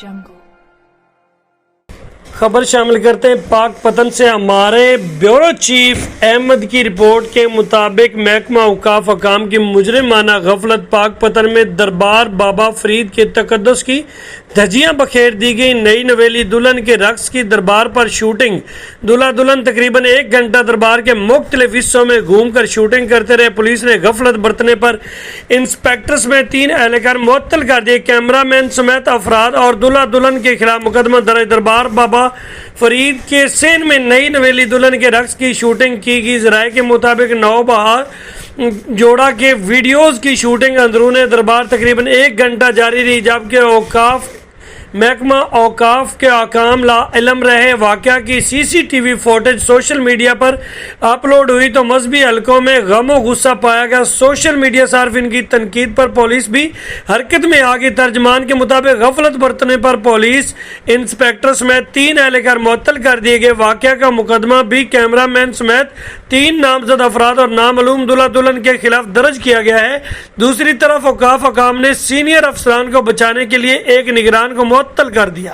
jungle. خبر شامل کرتے ہیں پاک پتن سے۔ ہمارے بیورو چیف احمد کی رپورٹ کے مطابق محکمہ اوقاف حکام کی مجرمانہ غفلت پاک پتن میں دربار بابا فرید کے تقدس کی دھجیاں بکھیر دی گئی۔ نئی نویلی دلہن کے رقص کی دربار پر شوٹنگ۔ دلہا دلہن تقریباً 1 گھنٹہ دربار کے مختلف حصوں میں گھوم کر شوٹنگ کرتے رہے۔ پولیس نے غفلت برتنے پر انسپیکٹر سمیت 3 اہلکار معطل کر دیے۔ کیمرہ مین سمیت افراد اور دلہا دلہن کے خلاف مقدمہ درج۔ دربار بابا فرید کے سین میں نئی نویلی دلہن کے رقص کی شوٹنگ کی گئی۔ ذرائع کے مطابق نوبہار جوڑا کے ویڈیوز کی شوٹنگ اندرون دربار تقریباً 1 گھنٹہ جاری رہی، جبکہ محکمہ اوقاف کے حکام لا علم رہے۔ واقعہ کی CCTV فوٹیج سوشل میڈیا پر اپلوڈ ہوئی تو مذہبی حلقوں میں غم و غصہ پایا گیا۔ سوشل میڈیا صارفین کی تنقید پر پولیس بھی حرکت میں آ گئی۔ ترجمان کے مطابق غفلت برتنے پر پولیس انسپیکٹر سمیت 3 اہلکار معطل کر دیے گئے۔ واقعہ کا مقدمہ بھی کیمرہ مین سمیت 3 نامزد افراد اور نامعلوم دلہا دلہن کے خلاف درج کیا گیا ہے۔ دوسری طرف اوقاف حکام نے سینئر افسران کو بچانے کے لیے ایک نگران کو معطل کر دیا۔